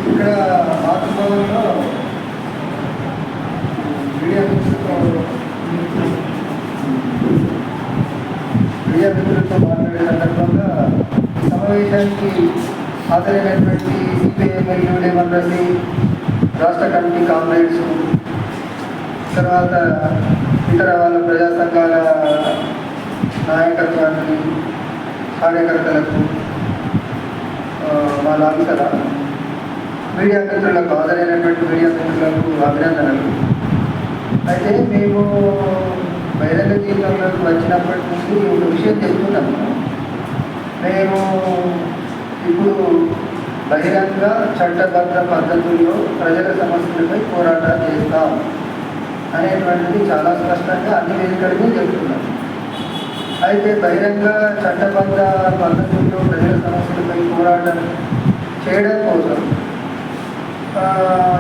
ఇక్కడ మాతృభవన్లో మీడియా మిత్రులతో మాట్లాడే సందర్భంగా సమావేశానికి హాజరైనటువంటి సిపిఐఎంఎల్ యూడేమన్నది రాష్ట్ర కమిటీ కామ్రేడ్స్, తర్వాత ఇతర వాళ్ళ ప్రజా సంఘాల నాయకత్వానికి, కార్యకర్తలకు, వాళ్ళ అంశాల మీడియా మిత్రులకు, హాజరైనటువంటి మీడియా మిత్రులకు అభినందనలు. అయితే మేము బహిరంగ జీవితంలోకి వచ్చినప్పటి నుంచి ఒక విషయం చెప్తున్నాము. మేము ఇప్పుడు బహిరంగ చట్టబద్ధ పద్ధతుల్లో ప్రజల సమస్యలపై పోరాటం చేస్తాం అనేటువంటిది చాలా స్పష్టంగా అన్ని వేదికలకి చెప్తున్నాం. అయితే బహిరంగ చట్టబద్ధ పద్ధతుల్లో ప్రజల సమస్యలపై పోరాటం చేయడం కోసం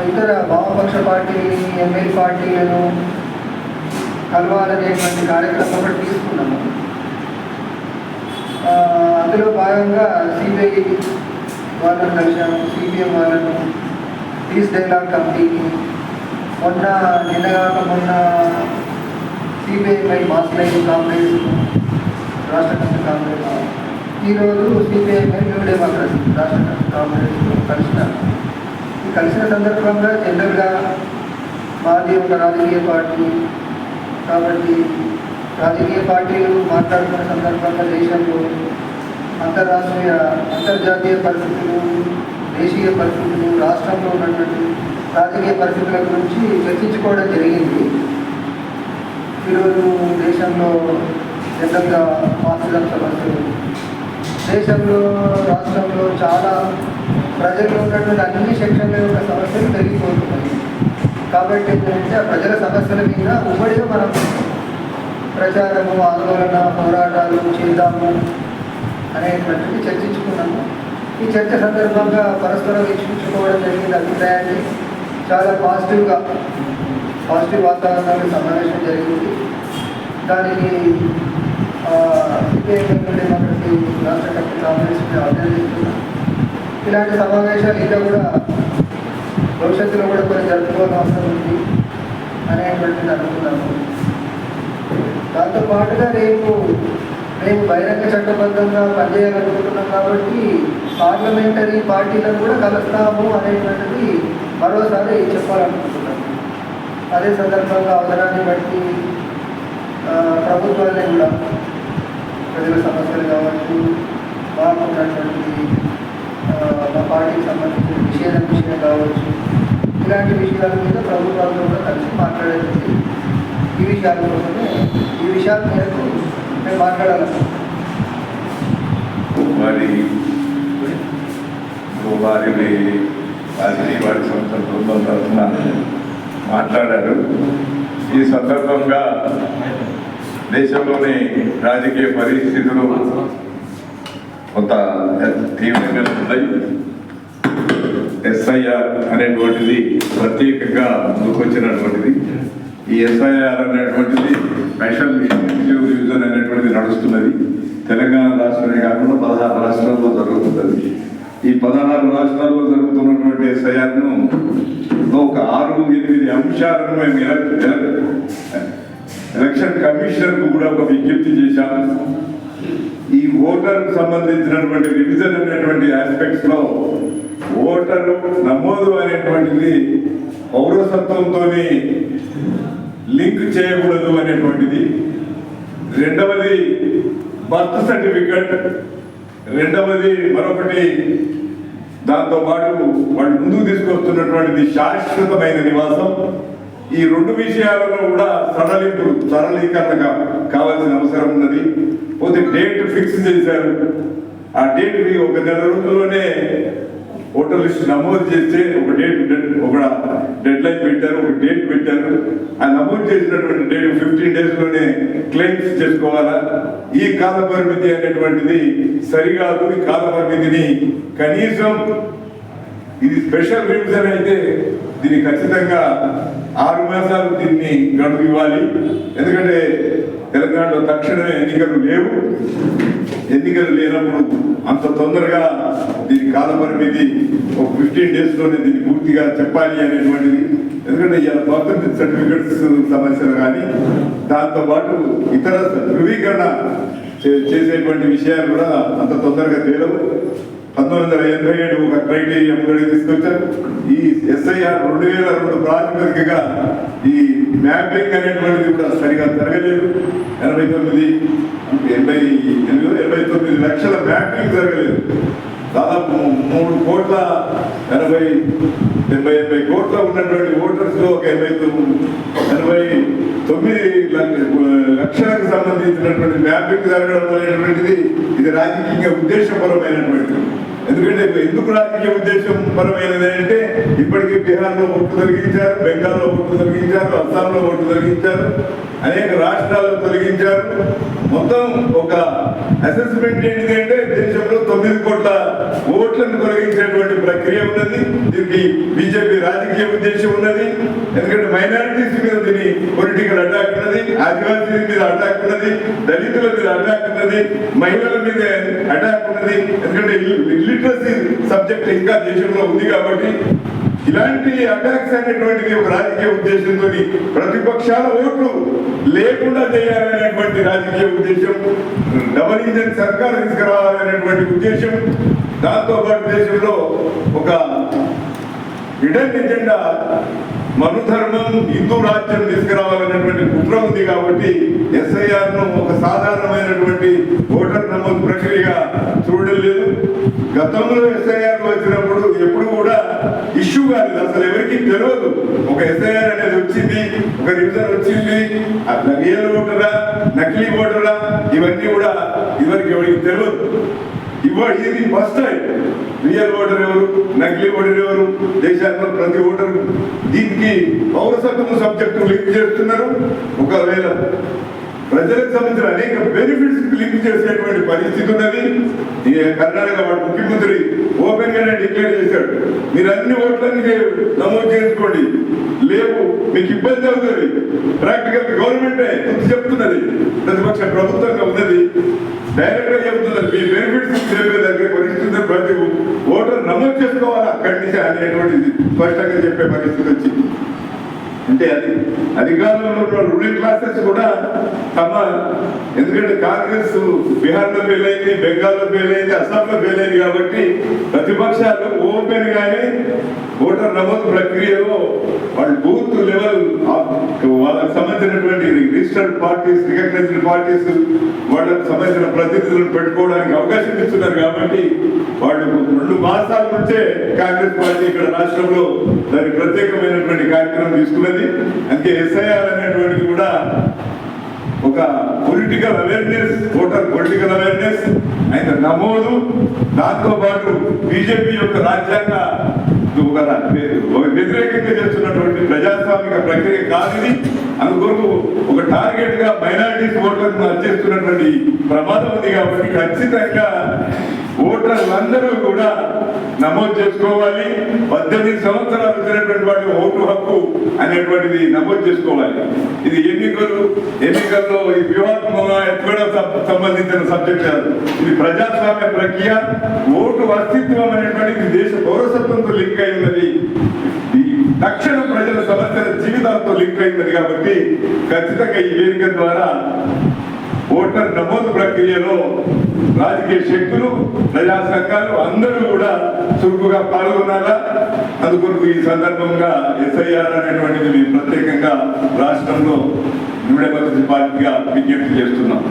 ఇతర వామపక్ష పార్టీని, ఎంఎల్ పార్టీలను కలవాలనేటువంటి కార్యక్రమం ఒకటి తీసుకున్నాము. అందులో భాగంగా సిపిఐ వాళ్ళను కలిసాము, సిపిఎం వాళ్ళను, పీస్ డైలాగ్ కమిటీకి, నిన్నగాక మొన్న సిపిఐఎంఐ మాస్లైన్ కాంగ్రెస్, రాష్ట్ర కమిటీ కాంగ్రెస్, ఈరోజు సిపిఐఎంఐ న్యూ డెమోక్రసీ రాష్ట్ర కమిటీ కాంగ్రెస్ కలిసినారు. ఈ కలిసిన సందర్భంగా జనరల్గా మాది ఒక రాజకీయ పార్టీ కాబట్టి రాజకీయ పార్టీలు మాట్లాడుకునే సందర్భంగా దేశంలో అంతర్జాతీయ పరిస్థితులు, దేశీయ పరిస్థితులు, రాష్ట్రంలో ఉన్నటువంటి రాజకీయ పరిస్థితుల గురించి చర్చించుకోవడం జరిగింది. ఈరోజు దేశంలో జనరల్గా ఆక్సిజన్ సమస్యలు, దేశంలో రాష్ట్రంలో చాలా ప్రజల్లో ఉన్నటువంటి అన్ని సెక్షన్ల యొక్క సమస్యలు పెరిగిపోతున్నాయి. కాబట్టి ఏంటంటే ఆ ప్రజల సమస్యల మీద ఉమ్మడిగా మనం ప్రచారము, ఆందోళన, పోరాటాలు చేద్దాము అనేటువంటిది చర్చించుకున్నాము. ఈ చర్చ సందర్భంగా పరస్పరం వీక్షించుకోవడం జరిగింది. అభిప్రాయాన్ని చాలా పాజిటివ్ వాతావరణంలో సమావేశం జరిగింది. దానికి డెమోక్రసీ రాష్ట్ర కమిటీ కాంగ్రెస్ అభినందిస్తున్నాం. ఇలాంటి సమావేశాలు ఇంకా కూడా భవిష్యత్తులో కూడా కొన్ని జరుపుకోవాల్సిన అవసరం ఉంది అనేటువంటిది అనుకున్నాము. దాంతోపాటుగా మేము బహిరంగ చట్టబద్ధంగా పనిచేయాలనుకుంటున్నాం కాబట్టి పార్లమెంటరీ పార్టీలను కూడా కలుస్తాము అనేటువంటిది మరోసారి చెప్పాలనుకుంటున్నాము. అదే సందర్భంగా అవసరాన్ని బట్టి ప్రభుత్వాన్ని కూడా ప్రజల సమస్యలు కావచ్చు, మాకున్నటువంటి మా పార్టీకి సంబంధించిన విషయం కావచ్చు, ఇలాంటి విషయాల మీద ప్రభుత్వాలతో కూడా కలిసి మాట్లాడేది. ఈ విషయాల కోసమే ఈ విషయాల మేరకు మేము మాట్లాడాలి. వారి సంస్థ బృందం తరఫున మాట్లాడారు. ఈ సందర్భంగా దేశంలోని రాజకీయ పరిస్థితులు కొంత తీవ్రంగా ఉన్నాయి. ఎస్ఐఆర్ అనేటువంటిది ప్రత్యేకంగా ముందుకొచ్చినటువంటిది. ఈ ఎస్ఐఆర్ అనేటువంటిది స్పెషల్ ఇంటెన్సివ్ రివిజన్ అనేటువంటిది నడుస్తున్నది. తెలంగాణ రాష్ట్రమే కాకుండా 16 రాష్ట్రాల్లో జరుగుతున్నది. ఈ 16 రాష్ట్రాల్లో జరుగుతున్నటువంటి ఎస్ఐఆర్ను ఒక 6-8 అంశాలను మేము ఎలక్షన్ కమిషనర్కు కూడా ఒక విజ్ఞప్తి చేశాము. ఈ ఓటర్కు సంబంధించినటువంటి రివిజన్ అనేటువంటి ఆస్పెక్ట్స్ లో ఓటరు నమోదు అనేటువంటిది పౌరసత్వంతో లింక్ చేయకూడదు అనేటువంటిది. రెండవది బర్త్ సర్టిఫికెట్, రెండవది మరొకటి దాంతోపాటు వాళ్ళు ముందుకు తీసుకొస్తున్నటువంటిది శాశ్వతమైన నివాసం. ఈ 2 విషయాలలో కూడా సరళీకరణ కావాల్సిన అవసరం ఉన్నది. పోతే డేట్ ఫిక్స్ చేశారు. ఆ డేట్ ఒక 1 రోజుల్లోనే ఓటర్ లిస్ట్ నమోదు చేస్తే ఒక డెడ్ లైన్ పెట్టారు, ఒక డేట్ పెట్టారు. ఆ నమోదు చేసినటువంటి డేట్ 15 days లోనే క్లెయిమ్స్ చేసుకోవాలా. ఈ కాల పరిమితి అనేటువంటిది సరికాదు. ఈ కాల పరిమితిని కనీసం ఇది స్పెషల్ రివిజన్ అయితే దీన్ని ఖచ్చితంగా 6 మాసాలు దీన్ని గడువు ఇవ్వాలి. ఎందుకంటే తెలంగాణలో తక్షణమే ఎన్నికలు లేవు. ఎన్నికలు లేనప్పుడు అంత తొందరగా దీని కాల పరిమితి ఒక 15 డేస్లోనే దీన్ని పూర్తిగా చెప్పాలి అనేటువంటిది. ఎందుకంటే ఇలా బర్త్ సర్టిఫికెట్స్ సమస్యలు కానీ దాంతోపాటు ఇతర ధృవీకరణ చేసేటువంటి విషయాలు కూడా అంత తొందరగా తేలవు. 1987 ఒక క్రైటీరియా ముందడి తీసుకొచ్చారు. ఈ SIR 2002 ప్రాతిపదికగా ఈ మ్యాపింగ్ అనేటువంటిది కూడా సరిగా జరగలేదు. 89 లక్షల మ్యాపింగ్ జరగలేదు. దాదాపు 3,80 కోట్ల ఉన్నటువంటి ఓటర్స్ లో ఒక 89 లక్షలకు సంబంధించినటువంటి మ్యాపింగ్ జరగడం అనేటువంటిది ఇది రాజకీయ ఉద్దేశపరమైనటువంటిది. ఎందుకంటే ఎందుకు రాజకీయ ఉద్దేశం పరమైనది అంటే ఇప్పటికీ బీహార్లో ఓట్లు తొలగించారు, బెంగాల్లో ఓట్లు తొలగించారు, అస్సాంలో ఓట్లు తొలగించారు, అనేక రాష్ట్రాల్లో తొలగించారు. మొత్తం ఒక అసెస్మెంట్ ఏంటిది అంటే దేశంలో 9 కోట్ల ఓట్లను తొలగించేటువంటి ప్రక్రియ ఉన్నది. దీనికి బీజేపీ రాజకీయ ఉద్దేశం ఉన్నది. ఎందుకంటే మైనారిటీస్ మీద దీని పొలిటికల్ అటాక్ ఉన్నది, ఆదివాసీల మీద అటాక్ ఉన్నది, దళితుల మీద అటాక్ ఉన్నది, మహిళల మీద అటాక్ ఉన్నది. ఎందుకంటే ఇల్లిటరసీ సబ్జెక్ట్ ఇంకా దేశంలో ఉంది కాబట్టి ఇలాంటి అటాక్స్ అనేటువంటిది ఒక రాజకీయ ఉద్దేశంతో ప్రతిపక్షాల ఓట్లు లేకుండా చేయాలనేటువంటి రాజకీయ ఉద్దేశం, డబల్ ఇంజన్ సర్కార్ తీసుకురావాలనేటువంటి ఉద్దేశం, దాంతోపాటు దేశంలో ఒక హిడెన్ ఎజెండా మనుధర్మం హిందూ రాజ్యం తీసుకురావాలనేటువంటి కుట్ర ఉంది. కాబట్టి SIR ను ఒక సాధారణమైనటువంటి ఓటర్ నమోదు ప్రక్రియగా చూడడం లేదు. గతంలో SIR వచ్చినప్పుడు ఎప్పుడు కూడా ఇష్యూ కాలేదు, అసలు ఎవరికి తెలియదు. ఒక SIR అనేది వచ్చింది, ఒక రివిజన్ వచ్చింది, అట్లా రియల్ ఓటరా నకిలీ ఓటరా ఇవన్నీ కూడా ఎవరికి తెలియదు. ఇది ఫస్ట్ టైం రియల్ ఓటర్ ఎవరు, నకిలీ ఓటర్ ఎవరు, దేశాల్లో ప్రతి ఓటర్ దీనికి పౌరసత్వం సబ్జెక్టు లింక్ చేస్తున్నారు. ఒకవేళ ప్రజలకు సంబంధించిన అనేక బెనిఫిట్స్ లింక్ చేసేటువంటి పరిస్థితి ఉన్నది. కర్ణాటక వాడు ముఖ్యమంత్రి ఓపెన్ గానే డిక్లేర్ చేశాడు, మీరు అన్ని ఓట్లన్నీ నమోదు చేసుకోండి, లేవు మీకు ఇబ్బంది అవుతుంది. ప్రాక్టికల్ గవర్నమెంటే చెప్తున్నది, ప్రతిపక్ష ప్రభుత్వంగా ఉన్నది, డైరెక్ట్ గా చెప్తున్నారు మీ బెనిఫిట్స్ దగ్గర పరిస్థితి ప్రతి ఓటర్ నమోదు చేసుకోవాలా అక్కడి నుంచి అనేటువంటిది స్పష్టంగా చెప్పే పరిస్థితి వచ్చింది. అంటే అది అధికారంలో ఉన్న రూలింగ్ క్లాసెస్ కూడా ఎందుకంటే కాంగ్రెస్ బీహార్లో ఫెయిల్ అయింది, బెంగాల్లో ఫెయిల్ అయింది, అస్సాంలో ఫెయిల్ అయింది. కాబట్టి ప్రతిపక్షాలు ఓపెన్ గానే ఓటర్ నమోదు ప్రక్రియలో వాళ్ళు బూత్ లెవెల్ వాళ్ళకి సంబంధించినటువంటి రిజిస్టర్డ్ పార్టీస్, రికగ్నైజ్డ్ పార్టీస్ వాళ్ళకు సంబంధించిన ప్రతినిధులను పెట్టుకోవడానికి అవకాశం ఇస్తున్నారు. కాబట్టి వాళ్ళు 2 మాసాల నుంచే కాంగ్రెస్ పార్టీ ఇక్కడ రాష్ట్రంలో దాని ప్రత్యేకమైనటువంటి కార్యక్రమం తీసుకున్నది. అందుకే SIR అనేటువంటిది కూడా ఒక political awareness, voter political awareness ఆయన నమోదు, దాంతో పాటు బీజేపీ యొక్క రాజ్యాంగ వ్యతిరేకంగా చేస్తున్నటువంటి ప్రజాస్వామిక ప్రక్రియ కాదు ఇది. అందుకొరకు ఒక టార్గెట్ గా మైనారిటీస్ ఓట్లను చేస్తున్నటువంటి ప్రమాదం ఉంది. కాబట్టి ఖచ్చితంగా ఓటర్లందరూ కూడా నమోదు చేసుకోవాలి. 18 సంవత్సరాలు వచ్చినటువంటి వాళ్ళు ఓటు హక్కు అనేటువంటిది నమోదు చేసుకోవాలి. ఇది ఎన్నికల్లో ఈ వ్యూహాత్మకంగా ఎక్కడ సంబంధించిన సబ్జెక్ట్ కాదు. ఇది ప్రజాస్వామ్య ప్రక్రియ. ఓటు అస్తిత్వం అనేటువంటిది దేశ పౌరసత్వంతో లింక్ అయి ఉన్నది, తక్షణ ప్రజల సమస్యల జీవితాలతో లింక్ అయినది. కాబట్టి ఖచ్చితంగా ఈ వేదిక ద్వారా ఓటర్ నమోదు ప్రక్రియలో రాజకీయ శక్తులు, ప్రజా సంఘాలు అందరూ కూడా చురుకుగా పాల్గొనాలా. అందుకొరకు ఈ సందర్భంగా SIR అనేటువంటిది మేము ప్రత్యేకంగా రాష్ట్రంలో న్యూ డెమోక్రసీ పార్టీగా విజ్ఞప్తి చేస్తున్నాం.